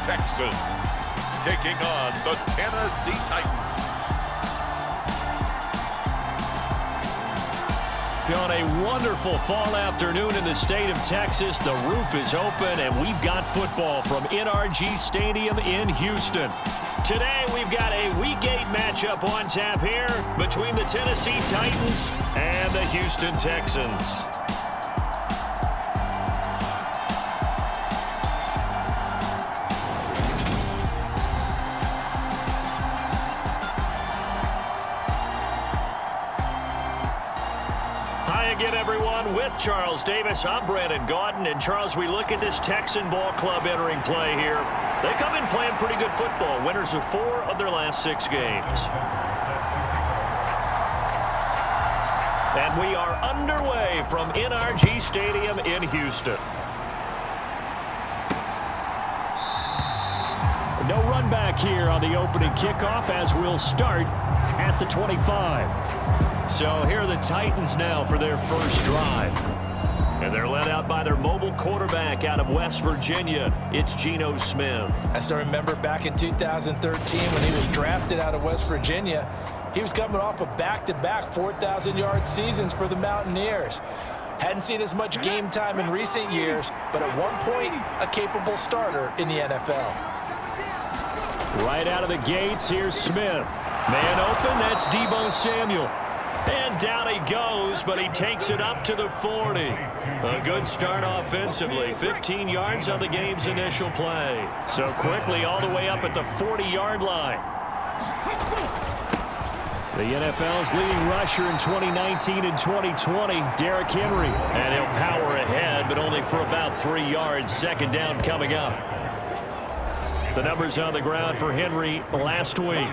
Texans taking on the Tennessee Titans. On a wonderful fall afternoon in the state of Texas, the roof is open and we've got football from NRG Stadium in Houston. Today we've got a Week 8 matchup on tap here between the Tennessee Titans and the Houston Texans. Again, everyone, with Charles Davis, I'm Brandon Gaudin. And, Charles, we look at this Texan ball club entering play here. They come in playing pretty good football, winners of 4 of their last 6 games. And we are underway from NRG Stadium in Houston. No run back here on the opening kickoff as we'll start at the 25. So here are the Titans now for their first drive. And they're led out by their mobile quarterback out of West Virginia. It's Geno Smith. I still remember back in 2013 when he was drafted out of West Virginia. He was coming off of back-to-back 4,000-yard seasons for the Mountaineers. Hadn't seen as much game time in recent years, but at one point, a capable starter in the NFL. Right out of the gates, here's Smith. Man open, that's Deebo Samuel. And down he goes, but he takes it up to the 40. A good start offensively. 15 yards on the game's initial play. So quickly all the way up at the 40-yard line. The NFL's leading rusher in 2019 and 2020, Derrick Henry. And he'll power ahead, but only for about 3 yards. Second down coming up. The numbers on the ground for Henry last week.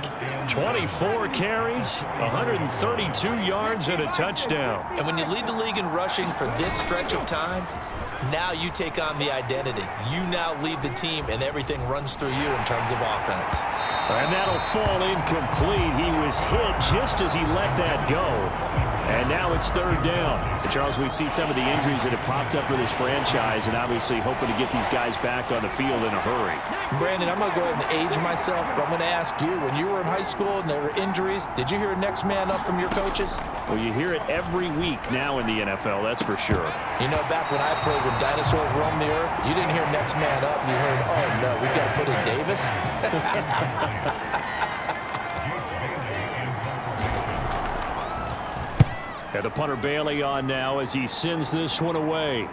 24 carries, 132 yards, and a touchdown. And when you lead the league in rushing for this stretch of time, now you take on the identity. You now lead the team, and everything runs through you in terms of offense. And that'll fall incomplete. He was hit just as he let that go. And now it's third down. And Charles, we see some of the injuries that have popped up for this franchise and obviously hoping to get these guys back on the field in a hurry. Brandon, I'm going to go ahead and age myself, but I'm going to ask you, when you were in high school and there were injuries, did you hear next man up from your coaches? Well, you hear it every week now in the NFL, that's for sure. You know, back when I played when dinosaurs roamed the earth, you didn't hear next man up. You heard, oh, no, we got to put in Davis. And the punter Bailey on now as he sends this one away.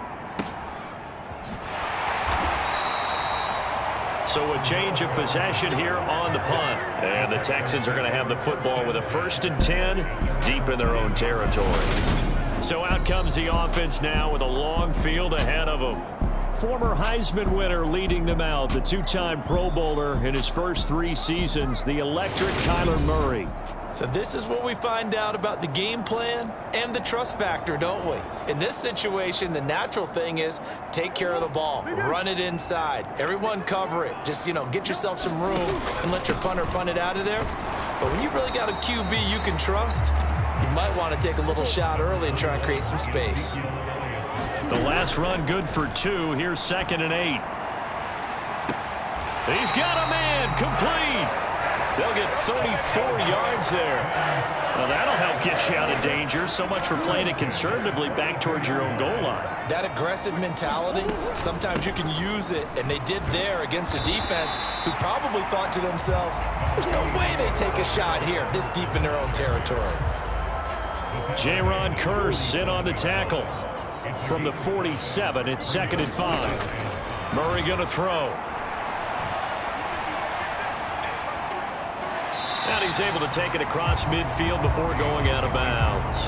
So a change of possession here on the punt. And the Texans are going to have the football with a 1st and 10 deep in their own territory. So out comes the offense now with a long field ahead of them. Former Heisman winner leading them out, the 2-time Pro Bowler in his first 3 seasons, the electric Kyler Murray. So this is what we find out about the game plan and the trust factor, don't we? In this situation, the natural thing is take care of the ball, run it inside, everyone cover it. Just, get yourself some room and let your punter punt it out of there. But when you really got a QB you can trust, you might want to take a little shot early and try and create some space. The last run good for 2. Here's 2nd and 8. He's got a man complete. They'll get 34 yards there. Well, that'll help get you out of danger. So much for playing it conservatively back towards your own goal line. That aggressive mentality, sometimes you can use it, and they did there against a defense who probably thought to themselves, there's no way they take a shot here this deep in their own territory. Jaron Kearse in on the tackle. From the 47, it's 2nd and 5. Murray going to throw. And he's able to take it across midfield before going out of bounds.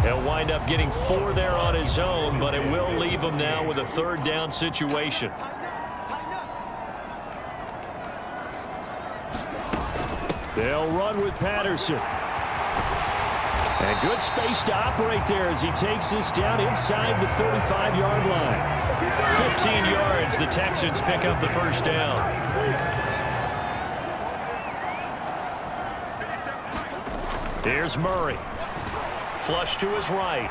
He'll wind up getting 4 there on his own, but it will leave him now with a 3rd down situation. They'll run with Patterson. And good space to operate there as he takes this down inside the 35-yard line. 15 yards, the Texans pick up the 1st down. Here's Murray. Flush to his right.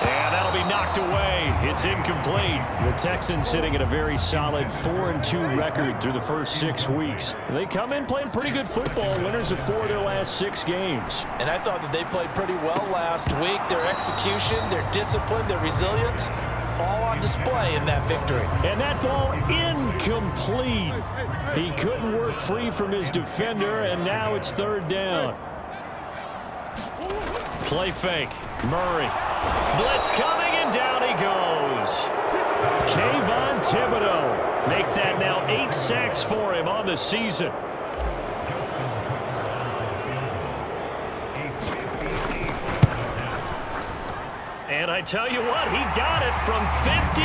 And that'll be knocked away. It's incomplete. The Texans sitting at a very solid 4-2 record through the first 6 weeks. They come in playing pretty good football, winners of 4 of their last 6 games. And I thought that they played pretty well last week. Their execution, their discipline, their resilience, all on display in that victory. And that ball incomplete. He couldn't work free from his defender, and now it's 3rd down. Play fake. Murray. Blitz coming, and down he goes. Kayvon Thibodeau. Make that now 8 sacks for him on the season. And I tell you what, he got it from 58.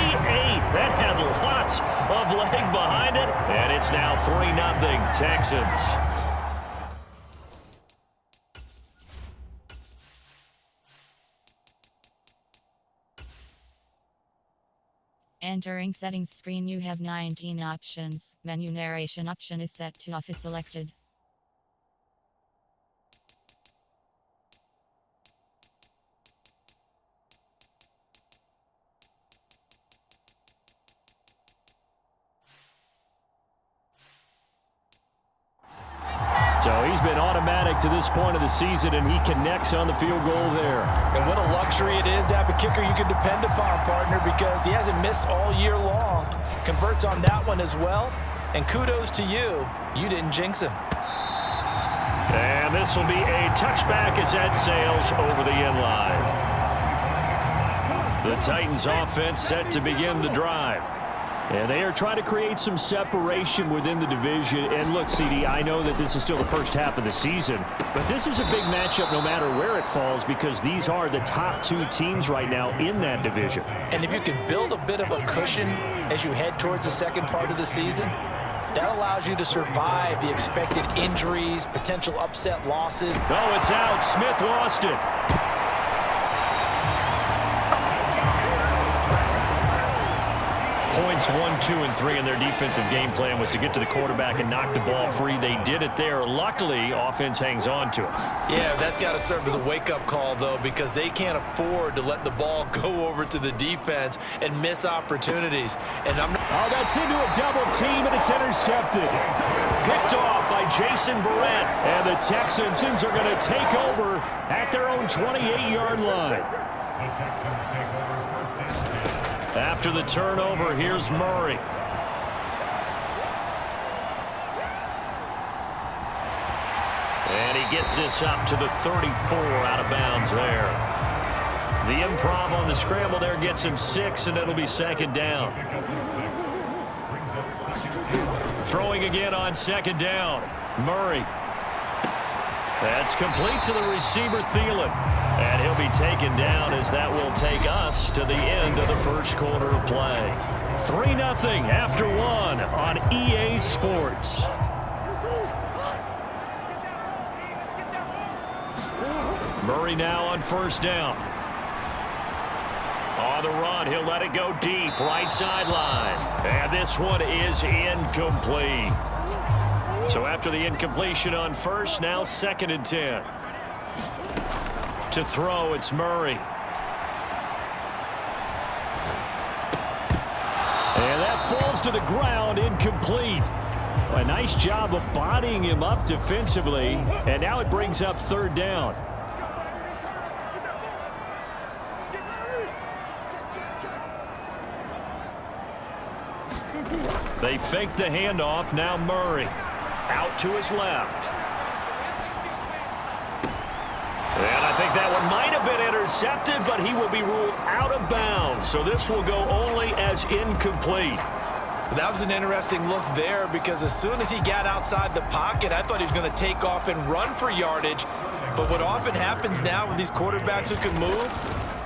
That had lots of leg behind it. And it's now 3-0 Texans. Entering settings screen, you have 19 options. Menu narration option is set to off is selected. So he's been automatic to this point of the season, and he connects on the field goal there. And what a luxury it is to have a kicker you can depend upon, partner, because he hasn't missed all year long. Converts on that one as well. And kudos to you. You didn't jinx him. And this will be a touchback as that sails over the end line. The Titans offense set to begin the drive. And they are trying to create some separation within the division. And look, CD, I know that this is still the first half of the season, but this is a big matchup no matter where it falls, because these are the top 2 teams right now in that division. And if you can build a bit of a cushion as you head towards the second part of the season, that allows you to survive the expected injuries, potential upset losses. Oh, it's out. Smith lost it. Points 1, 2, and 3 in their defensive game plan was to get to the quarterback and knock the ball free. They did it there. Luckily, offense hangs on to it. Yeah, that's got to serve as a wake-up call, though, because they can't afford to let the ball go over to the defense and miss opportunities. And that's into a double team, and it's intercepted. Picked off by Jason Verrett. And the Texans are going to take over at their own 28-yard line. After the turnover, here's Murray. And he gets this up to the 34, out of bounds there. The improv on the scramble there gets him 6, and it'll be 2nd down. Throwing again on 2nd down. Murray. That's complete to the receiver, Thielen. And he'll be taken down as that will take us to the end of the first quarter of play. 3-0 after 1 on EA Sports. Murray now on 1st down. On the run, he'll let it go deep, right sideline. And this one is incomplete. So after the incompletion on 1st, now 2nd and 10. To throw, it's Murray. And that falls to the ground, incomplete. A nice job of bodying him up defensively, and now it brings up 3rd down. They fake the handoff, now Murray. Out to his left. And I think that one might have been intercepted, but he will be ruled out of bounds. So this will go only as incomplete. That was an interesting look there, because as soon as he got outside the pocket, I thought he was going to take off and run for yardage. But what often happens now with these quarterbacks who can move,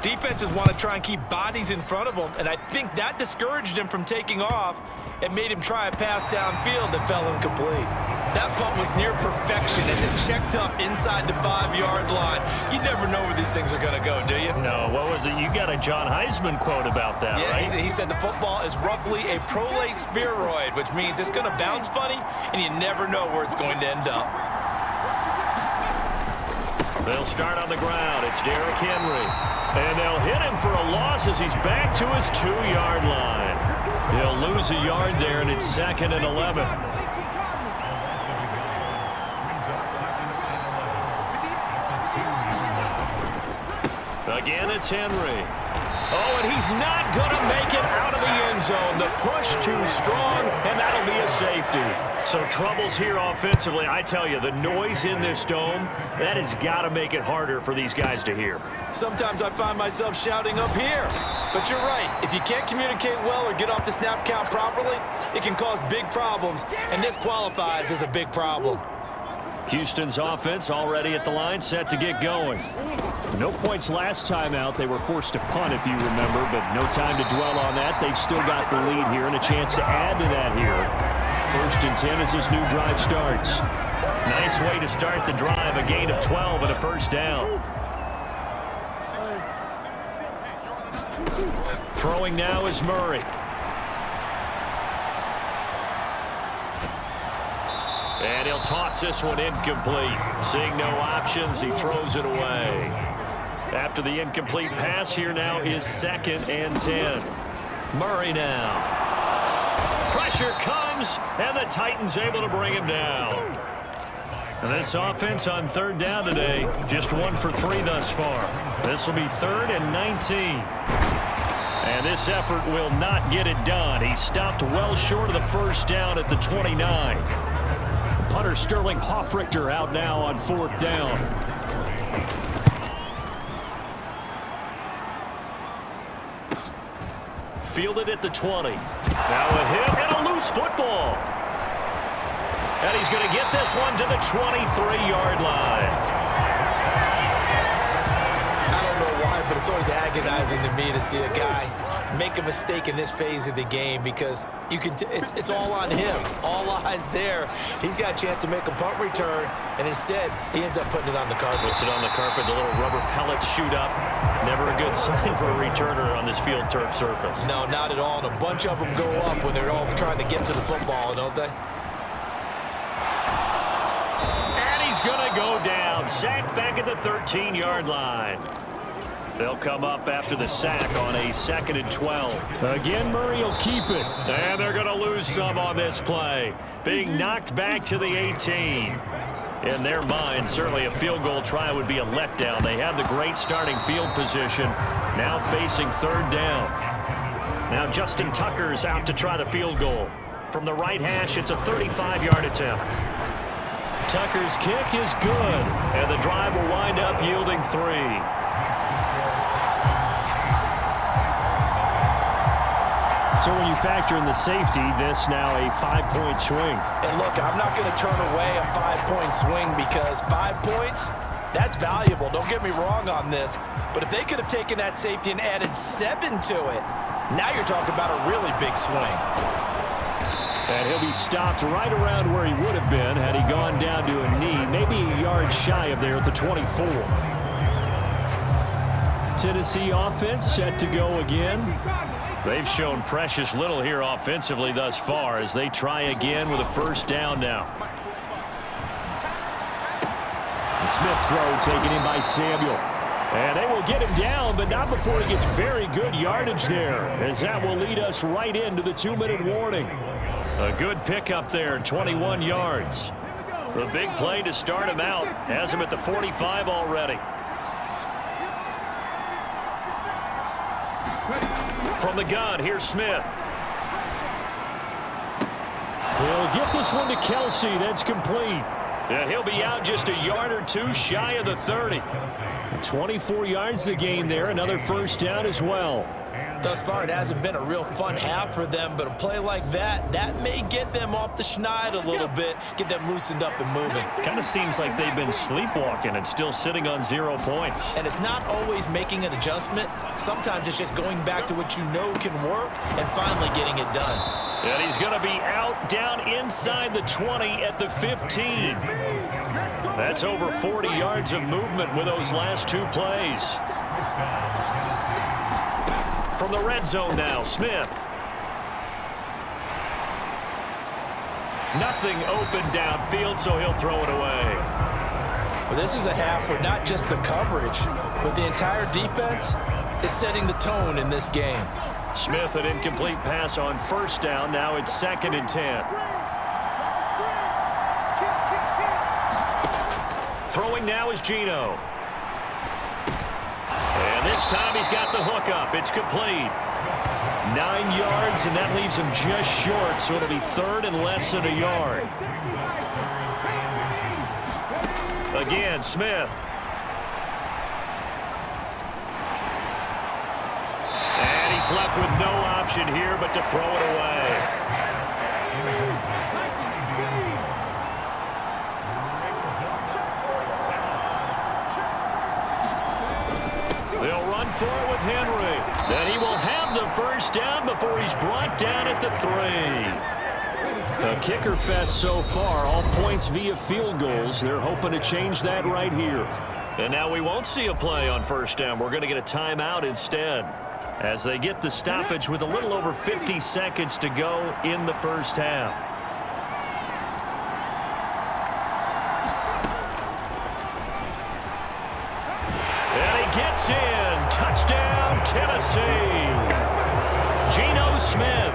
defenses want to try and keep bodies in front of them, and I think that discouraged him from taking off and made him try a pass downfield that fell incomplete. That punt was near perfection as it checked up inside the 5-yard line. You never know where these things are going to go, do you? No, what was it? You got a John Heisman quote about that, yeah, right? He said the football is roughly a prolate spheroid, which means it's going to bounce funny, and you never know where it's going to end up. They'll start on the ground. It's Derrick Henry. And they'll hit him for a loss as he's back to his 2-yard line. He'll lose a yard there, and it's 2nd and 11. Again, it's Henry. Oh, and he's not going to make it out of the end zone. The push too strong, and that'll be a safety. So troubles here offensively. I tell you, the noise in this dome, that has got to make it harder for these guys to hear. Sometimes I find myself shouting up here. But you're right. If you can't communicate well or get off the snap count properly, it can cause big problems, and this qualifies as a big problem. Houston's offense already at the line, set to get going. No points last time out. They were forced to punt, if you remember, but no time to dwell on that. They've still got the lead here and a chance to add to that here. 1st and 10 as this new drive starts. Nice way to start the drive, a gain of 12 and a 1st down. Throwing now is Murray. And he'll toss this one incomplete. Seeing no options, he throws it away. After the incomplete pass, here now is 2nd and 10. Murray now. Pressure comes, and the Titans able to bring him down. And this offense on 3rd down today, just 1 for 3 thus far. This will be 3rd and 19. And this effort will not get it done. He stopped well short of the 1st down at the 29. Punter Sterling Hoffrichter out now on 4th down. Fielded at the 20. Now a hit and a loose football. And he's going to get this one to the 23-yard line. I don't know why, but it's always agonizing to me to see a guy make a mistake in this phase of the game because you can it's all on him. All eyes there. He's got a chance to make a punt return, and instead he ends up putting it on the carpet. Puts it on the carpet. The little rubber pellets shoot up. Never a good sign for a returner on this field turf surface. No, not at all. And a bunch of them go up when they're all trying to get to the football, don't they? And he's going to go down. Sacked back at the 13-yard line. They'll come up after the sack on a 2nd and 12. Again, Murray will keep it. And they're going to lose some on this play. Being knocked back to the 18. In their mind, certainly a field goal try would be a letdown. They have the great starting field position. Now facing 3rd down. Now Justin Tucker's out to try the field goal. From the right hash, it's a 35-yard attempt. Tucker's kick is good. And the drive will wind up yielding 3. So when you factor in the safety, this now a 5-point swing. And look, I'm not going to turn away a 5-point swing because 5 points, that's valuable. Don't get me wrong on this. But if they could have taken that safety and added 7 to it, now you're talking about a really big swing. And he'll be stopped right around where he would have been had he gone down to a knee, maybe a yard shy of there at the 24. Tennessee offense set to go again. They've shown precious little here offensively thus far as they try again with a 1st down now. The Smith throw taken in by Samuel. And they will get him down, but not before he gets very good yardage there, as that will lead us right into the 2-minute warning. A good pickup there, 21 yards. The big play to start him out has him at the 45 already. From the gun, here's Smith. He'll get this one to Kelsey. That's complete. Yeah, he'll be out just a yard or 2 shy of the 30. 24 yards to gain there. Another 1st down as well. Thus far, it hasn't been a real fun half for them, but a play like that may get them off the schneid a little bit, get them loosened up and moving. Kind of seems like they've been sleepwalking and still sitting on 0 points. And it's not always making an adjustment. Sometimes it's just going back to what you know can work and finally getting it done. And he's going to be out down inside the 20 at the 15. That's over 40 yards of movement with those last 2 plays. From the red zone now, Smith. Nothing open downfield, so he'll throw it away. Well, this is a half where not just the coverage, but the entire defense is setting the tone in this game. Smith, an incomplete pass on first down. Now it's 2nd and 10. Throwing now is Geno. And this time he's got the hook up. It's complete. 9 yards, and that leaves him just short, so it'll be 3rd and less than a yard. Again, Smith. And he's left with no option here but to throw it away. They'll run for it with Henry. Then he will have the first down before he's brought down at the 3. A kicker fest so far, all points via field goals. They're hoping to change that right here. And now we won't see a play on first down. We're going to get a timeout instead, as they get the stoppage with a little over 50 seconds to go in the first half. And he gets in. Touchdown, Tennessee. Geno Smith.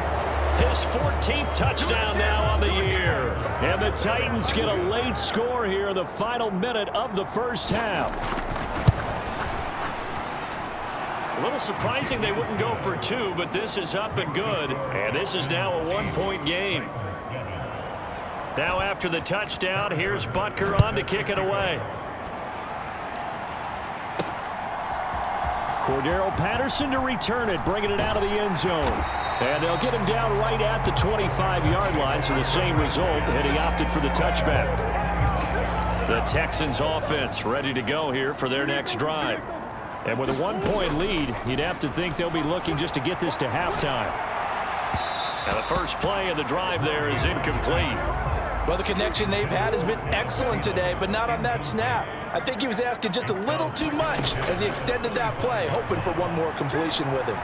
His 14th touchdown now on the year. And the Titans get a late score here in the final minute of the first half. A little surprising they wouldn't go for 2, but this is up and good. And this is now a 1-point game. Now after the touchdown, here's Butker on to kick it away. Cordero Patterson to return it, bringing it out of the end zone. And they'll get him down right at the 25-yard line, so the same result, and he opted for the touchback. The Texans offense ready to go here for their next drive. And with a 1-point lead, you'd have to think they'll be looking just to get this to halftime. And the first play of the drive there is incomplete. Well, the connection they've had has been excellent today, but not on that snap. I think he was asking just a little too much as he extended that play, hoping for one more completion with him.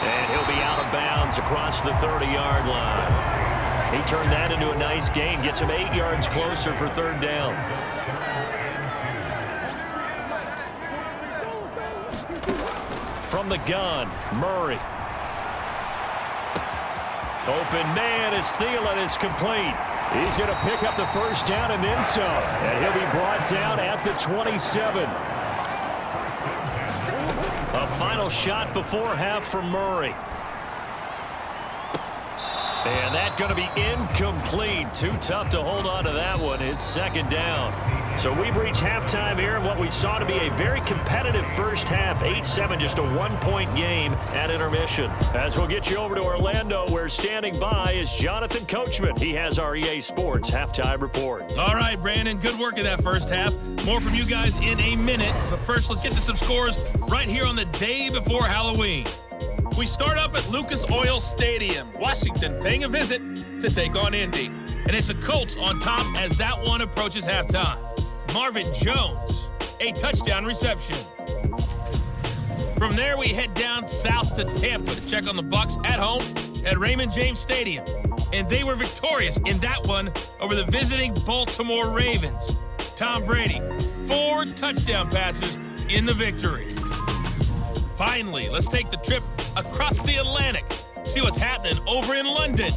And he'll be out of bounds across the 30-yard line. He turned that into a nice gain, gets him 8 yards closer for 3rd down. From the gun, Murray. Open man is Thielen. It's complete. He's going to pick up the first down and then some. And he'll be brought down at the 27. A final shot before half for Murray. And that's going to be incomplete. Too tough to hold on to that one. It's 2nd down. So we've reached halftime here in what we saw to be a very competitive first half. 8-7, just a 1-point game at intermission. As we'll get you over to Orlando, where standing by is Jonathan Coachman. He has our EA Sports halftime report. All right, Brandon, good work in that first half. More from you guys in a minute. But first, let's get to some scores right here on the day before Halloween. We start up at Lucas Oil Stadium, Washington, paying a visit to take on Indy. And it's the Colts on top as that one approaches halftime. Marvin Jones, a touchdown reception. From there, we head down south to Tampa to check on the Bucs at home at Raymond James Stadium. And they were victorious in that one over the visiting Baltimore Ravens. Tom Brady, 4 touchdown passes in the victory. Finally, let's take the trip across the Atlantic, see what's happening over in London.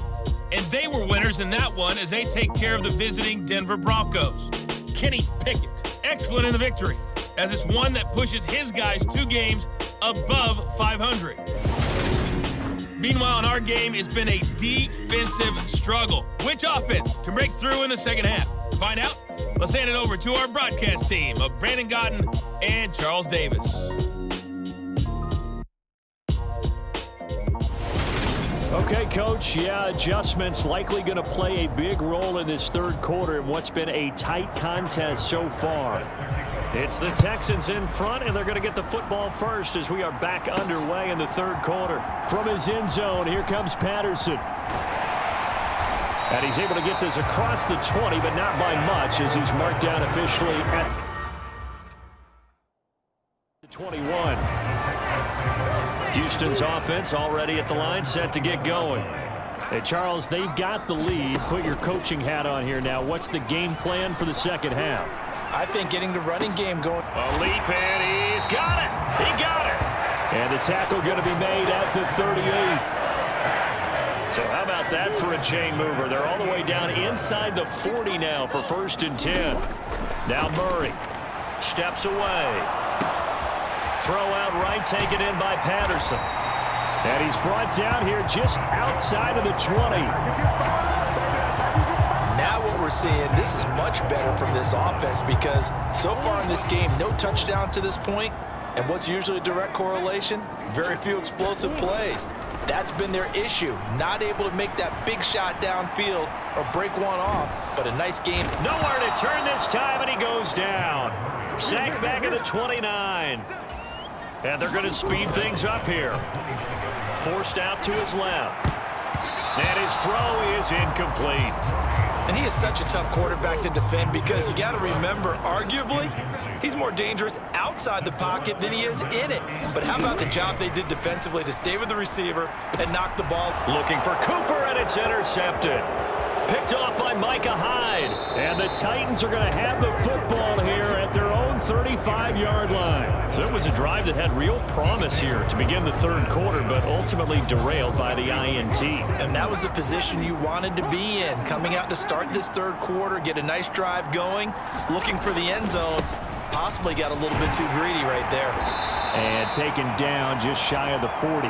And they were winners in that one as they take care of the visiting Denver Broncos. Kenny Pickett, excellent in the victory, as it's one that pushes his guys 2 games above 500. Meanwhile, in our game, it's been a defensive struggle. Which offense can break through in the second half? To find out, let's hand it over to our broadcast team of Brandon Godden and Charles Davis. Okay, Coach, adjustments likely going to play a big role in this third quarter in what's been a tight contest so far. It's the Texans in front, and they're going to get the football first as we are back underway in the third quarter. From his end zone, here comes Patterson. And he's able to get this across the 20, but not by much, as he's marked down officially at the 21. Houston's offense already at the line, set to get going. Hey, Charles, they've got the lead. Put your coaching hat on here now. What's the game plan for the second half? I think getting the running game going. A leap, and he's got it. He got it. And the tackle going to be made at the 38. So how about that for a chain mover? They're all the way down inside the 40 now for 1st and 10. Now Murray steps away. Throw out right, taken in by Patterson. And he's brought down here just outside of the 20. Now what we're seeing, this is much better from this offense because so far in this game, no touchdowns to this point. And what's usually a direct correlation? Very few explosive plays. That's been their issue. Not able to make that big shot downfield or break one off, but a nice game. Nowhere to turn this time, and he goes down. Sacked back at the 29. And they're going to speed things up here. Forced out to his left. And his throw is incomplete. And he is such a tough quarterback to defend because you got to remember, arguably, he's more dangerous outside the pocket than he is in it. But how about the job they did defensively to stay with the receiver and knock the ball? Looking for Cooper, and it's intercepted. Picked off by Micah Hyde. And the Titans are going to have the football here at their own 35-yard line. So it was a drive that had real promise here to begin the third quarter, but ultimately derailed by the INT. And that was the position you wanted to be in. Coming out to start this third quarter, get a nice drive going, looking for the end zone. Possibly got a little bit too greedy right there. And taken down just shy of the 40.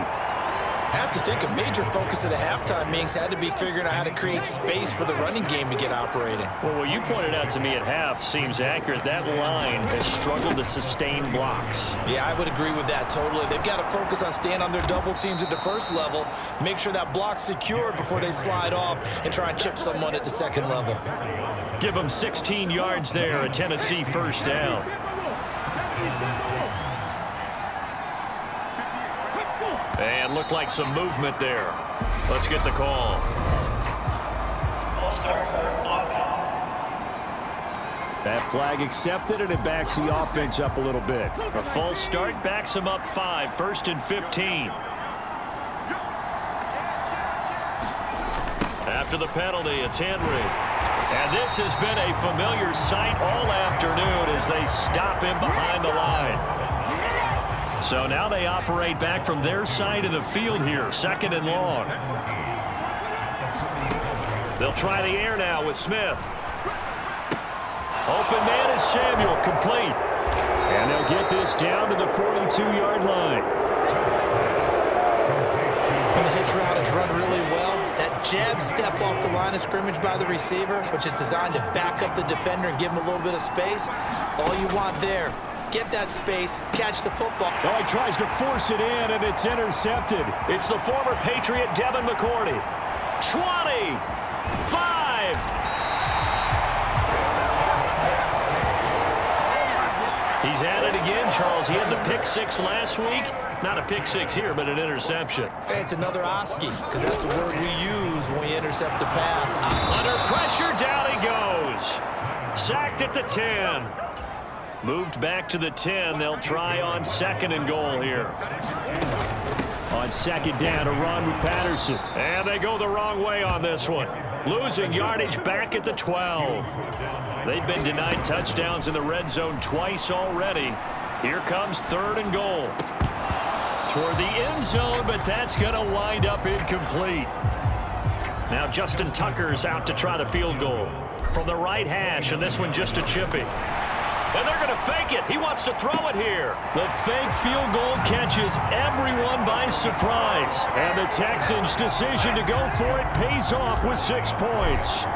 I have to think a major focus at a halftime means had to be figuring out how to create space for the running game to get operating. Well, what you pointed out to me at half seems accurate. That line has struggled to sustain blocks. Yeah, I would agree with that totally. They've got to focus on staying on their double teams at the first level, make sure that block's secured before they slide off and try and chip someone at the second level. Give them 16 yards there, a Tennessee first down. And looked like some movement there. Let's get the call. That flag accepted, and it backs the offense up a little bit. A false start backs them up 5, 1st and 15. After the penalty, it's Henry. And this has been a familiar sight all afternoon as they stop him behind the line. So now they operate back from their side of the field here, 2nd and long. They'll try the air now with Smith. Open man is Samuel, complete. And they'll get this down to the 42-yard line. And the hitch route is run really well. That jab step off the line of scrimmage by the receiver, which is designed to back up the defender and give him a little bit of space. All you want there. Get that space, catch the football. Oh, he tries to force it in, and it's intercepted. It's the former Patriot Devin McCourty. 20, 5. He's at it again, Charles. He had the pick 6 last week. Not a pick 6 here, but an interception. Hey, it's another Oski, because that's the word we use when we intercept a pass. Under pressure, down he goes. Sacked at the 10. Moved back to the 10. They'll try on 2nd and goal here. On 2nd down, a run with Patterson. And they go the wrong way on this one. Losing yardage back at the 12. They've been denied touchdowns in the red zone twice already. Here comes 3rd and goal. Toward the end zone, but that's going to wind up incomplete. Now Justin Tucker's out to try the field goal. From the right hash, and this one just a chippy. And they're going to fake it. He wants to throw it here. The fake field goal catches everyone by surprise. And the Texans' decision to go for it pays off with 6 points.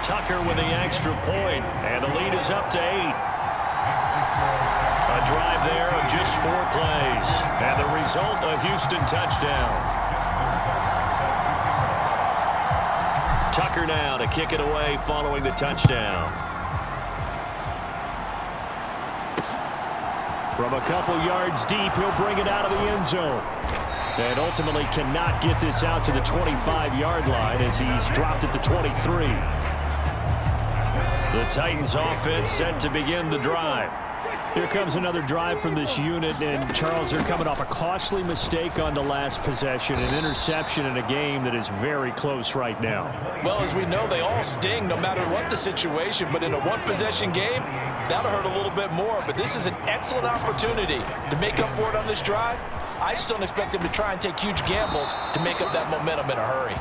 Tucker with the extra point, and the lead is up to 8. A drive there of just 4 plays. And the result, a Houston touchdown. Tucker now to kick it away following the touchdown. From a couple yards deep, he'll bring it out of the end zone. And ultimately cannot get this out to the 25-yard line as he's dropped at the 23. The Titans offense set to begin the drive. Here comes another drive from this unit, and Charles, they're coming off a costly mistake on the last possession, an interception in a game that is very close right now. Well, as we know, they all sting no matter what the situation, but in a one-possession game, that'll hurt a little bit more. But this is an excellent opportunity to make up for it on this drive. I just don't expect them to try and take huge gambles to make up that momentum in a hurry.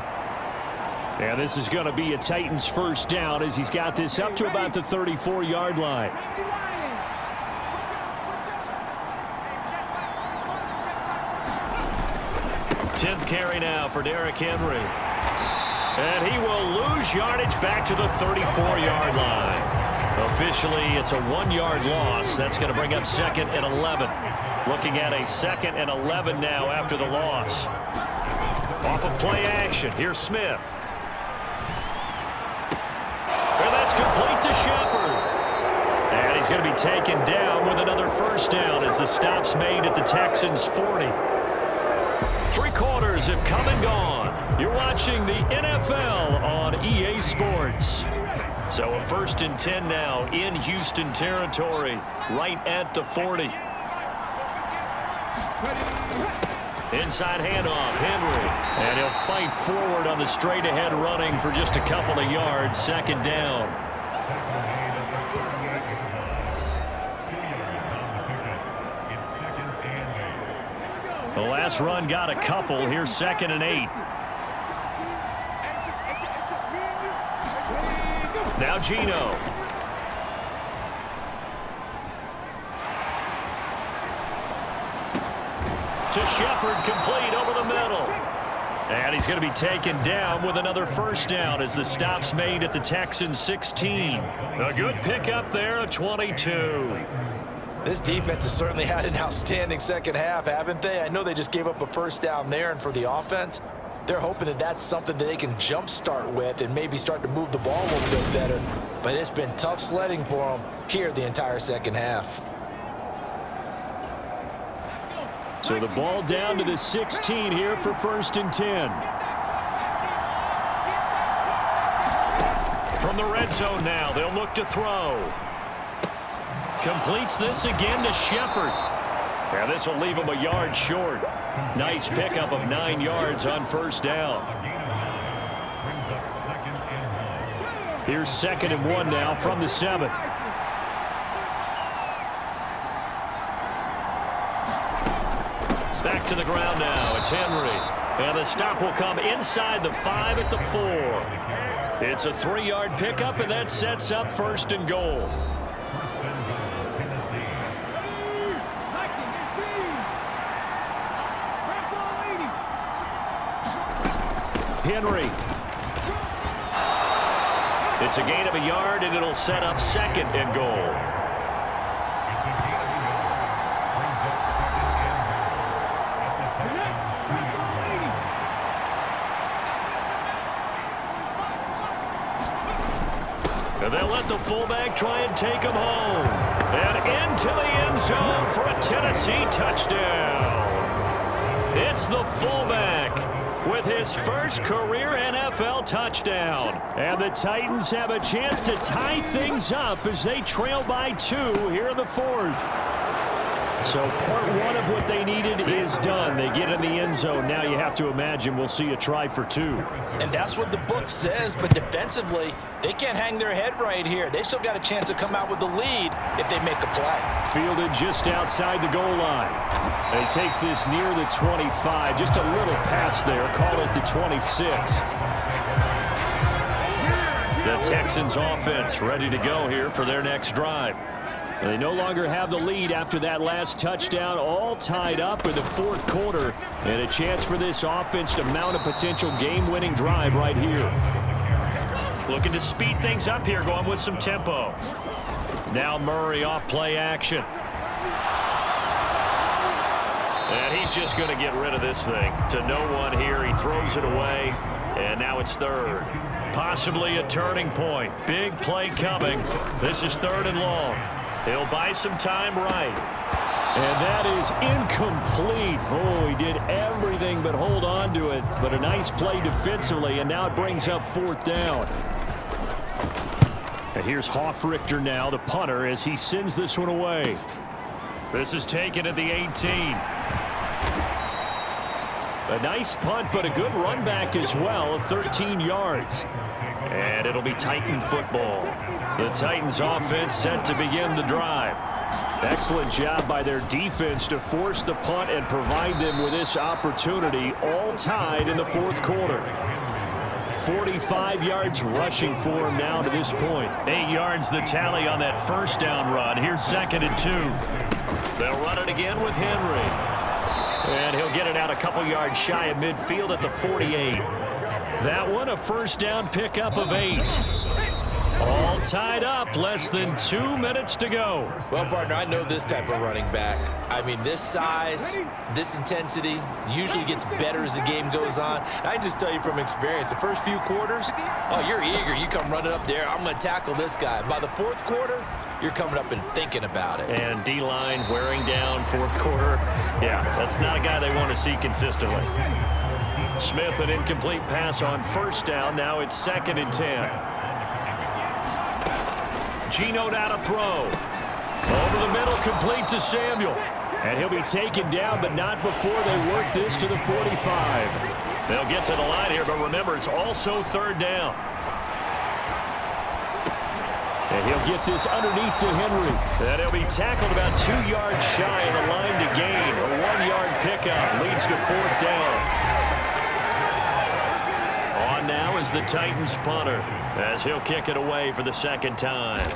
And this is going to be a Titans first down as he's got this up to about the 34-yard line. Tenth carry now for Derrick Henry. And he will lose yardage back to the 34-yard line. Officially, it's a 1-yard loss. That's going to bring up 2nd and 11. Looking at a 2nd and 11 now after the loss. Off of play action. Here's Smith. And that's complete to Shepard. And he's going to be taken down with another first down as the stop's made at the Texans' 40. 3 quarters have come and gone. You're watching the NFL on EA Sports. So a 1st and 10 now in Houston territory, right at the 40. Inside handoff, Henry. And he'll fight forward on the straight-ahead running for just a couple of yards, 2nd down. The last run got a couple. Here's 2nd and 8. Now Geno. To Shepard, complete over the middle. And he's going to be taken down with another first down as the stop's made at the Texans' 16. A good pickup there, a 22. This defense has certainly had an outstanding second half, haven't they? I know they just gave up a first down there, and for the offense, they're hoping that that's something that they can jumpstart with and maybe start to move the ball a little bit better. But it's been tough sledding for them here the entire second half. So the ball down to the 16 here for 1st and 10. From the red zone now, they'll look to throw. Completes this again to Shepard. Yeah, this will leave him a yard short. Nice pickup of 9 yards on first down. Here's 2nd and 1 now from the 7. Back to the ground now. It's Henry. And the stop will come inside the 5 at the 4. It's a 3-yard pickup, and that sets up 1st and goal. Henry. It's a gain of a yard, and it'll set up 2nd and goal. And they'll let the fullback try and take him home. And into the end zone for a Tennessee touchdown. It's the fullback with his first career NFL touchdown. And the Titans have a chance to tie things up as they trail by 2 here in the 4th. So part 1 of what they needed is done. They get in the end zone. Now you have to imagine we'll see a try for 2. And that's what the book says, but defensively, they can't hang their head right here. They still got a chance to come out with the lead if they make a play. Fielded just outside the goal line. And he takes this near the 25. Just a little pass there. Call it the 26. The Texans offense ready to go here for their next drive. They no longer have the lead after that last touchdown, all tied up in the 4th quarter, and a chance for this offense to mount a potential game-winning drive right here. Looking to speed things up here, going with some tempo. Now Murray off play action. And he's just going to get rid of this thing. To no one here, he throws it away, and now it's 3rd. Possibly a turning point. Big play coming. This is 3rd and long. He'll buy some time right. And that is incomplete. Oh, he did everything but hold on to it. But a nice play defensively, and now it brings up 4th down. And here's Hofrichter now, the punter, as he sends this one away. This is taken at the 18. A nice punt, but a good run back as well of 13 yards. And it'll be Titan football. The Titans offense set to begin the drive. Excellent job by their defense to force the punt and provide them with this opportunity, all tied in the fourth quarter. 45 yards rushing for him now to this point. 8 yards the tally on that first down run. Here's 2nd and 2. They'll run it again with Henry. And he'll get it out a couple yards shy of midfield at the 48. That one a first down pickup of 8. All tied up, less than 2 minutes to go. Well, partner, I know this type of running back. I mean, this size, this intensity usually gets better as the game goes on. And I just tell you from experience, the first few quarters, oh, you're eager. You come running up there, I'm going to tackle this guy. By the fourth quarter, you're coming up and thinking about it. And D-line wearing down fourth quarter. Yeah, that's not a guy they want to see consistently. Smith, an incomplete pass on first down. Now it's 2nd and 10. Geno down to throw. Over the middle, complete to Samuel. And he'll be taken down, but not before they work this to the 45. They'll get to the line here, but remember, it's also third down. And he'll get this underneath to Henry. And he'll be tackled about 2 yards shy of the line to gain. A 1-yard pickup leads to fourth down. On now is the Titans punter, as he'll kick it away for the second time.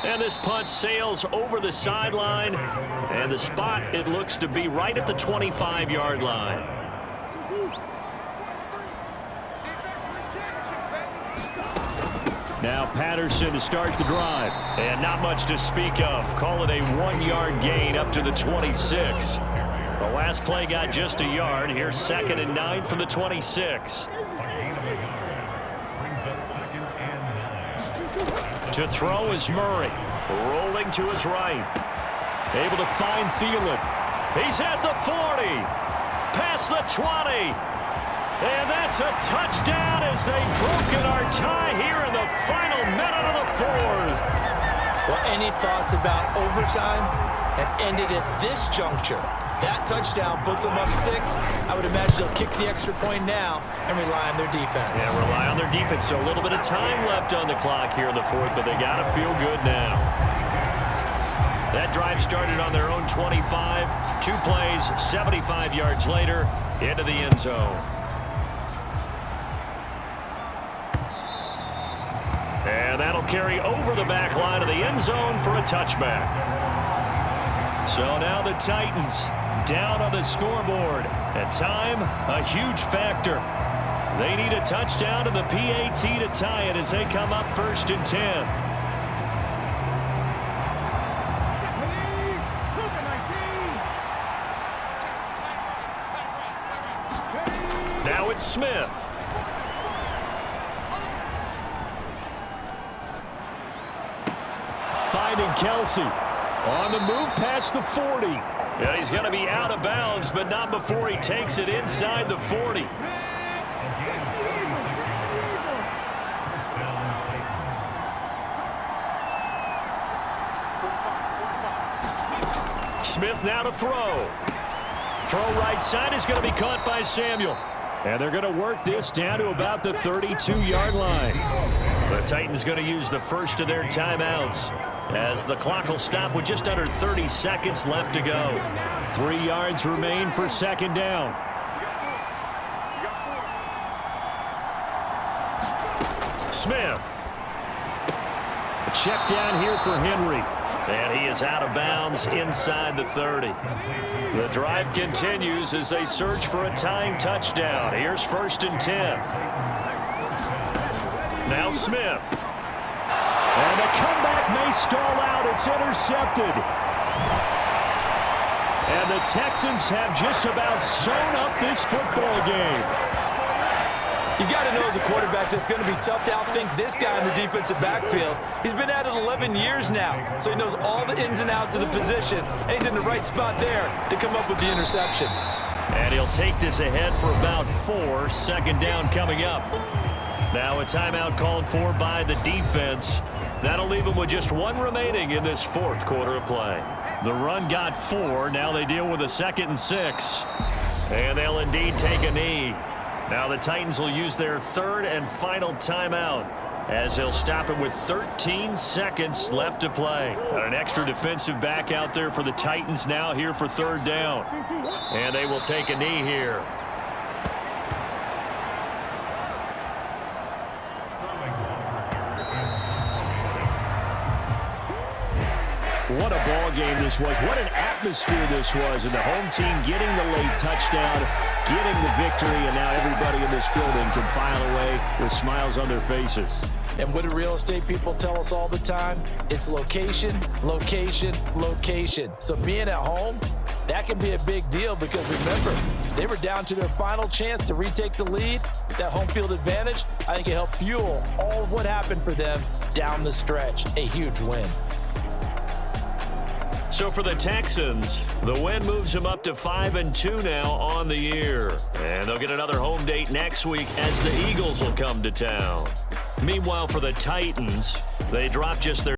And this punt sails over the sideline. And the spot, it looks to be right at the 25-yard line. Now Patterson to start the drive. And not much to speak of. Call it a 1-yard gain up to the 26. The last play got just a yard. Here's 2nd and 9 from the 26. To throw is Murray. Rolling to his right. Able to find Thielen. He's at the 40. Past the 20. And that's a touchdown as they've broken our tie here in the final minute of the fourth. Well, any thoughts about overtime have ended at this juncture. That touchdown puts them up 6. I would imagine they'll kick the extra point now and rely on their defense. Yeah, rely on their defense. So a little bit of time left on the clock here in the fourth, but they got to feel good now. That drive started on their own 25. 2 plays, 75 yards later, into the end zone. And that'll carry over the back line of the end zone for a touchback. So now the Titans down on the scoreboard. At time, a huge factor. They need a touchdown and the PAT to tie it as they come up 1st and 10. Now it's Smith. Finding Kelsey. On the move past the 40. Yeah, he's going to be out of bounds, but not before he takes it inside the 40. Smith now to throw. Throw right side is going to be caught by Samuel. And they're going to work this down to about the 32-yard line. The Titans going to use the first of their timeouts, as the clock will stop with just under 30 seconds left to go. 3 yards remain for 2nd down. Smith. A check down here for Henry. And he is out of bounds inside the 30. The drive continues as they search for a tying touchdown. Here's 1st and 10. Now Smith. And the comeback may stall out. It's intercepted. And the Texans have just about sewn up this football game. You got to know as a quarterback that's going to be tough to outthink this guy in the defensive backfield. He's been at it 11 years now, so he knows all the ins and outs of the position, and he's in the right spot there to come up with the interception. And he'll take this ahead for about 4. 2nd down coming up. Now a timeout called for by the defense. That'll leave them with just one remaining in this fourth quarter of play. The run got 4. Now they deal with a 2nd and 6. And they'll indeed take a knee. Now the Titans will use their third and final timeout as they'll stop it with 13 seconds left to play. And an extra defensive back out there for the Titans now here for 3rd down. And they will take a knee here. What a ball game this was. What an atmosphere this was. And the home team getting the late touchdown, getting the victory, and now everybody in this building can file away with smiles on their faces. And what do real estate people tell us all the time? It's location, location, location. So being at home, that can be a big deal because remember, they were down to their final chance to retake the lead. That home field advantage, I think it helped fuel all of what happened for them down the stretch. A huge win. So for the Texans, the win moves them up to 5-2 now on the year. And they'll get another home date next week as the Eagles will come to town. Meanwhile, for the Titans, they drop just their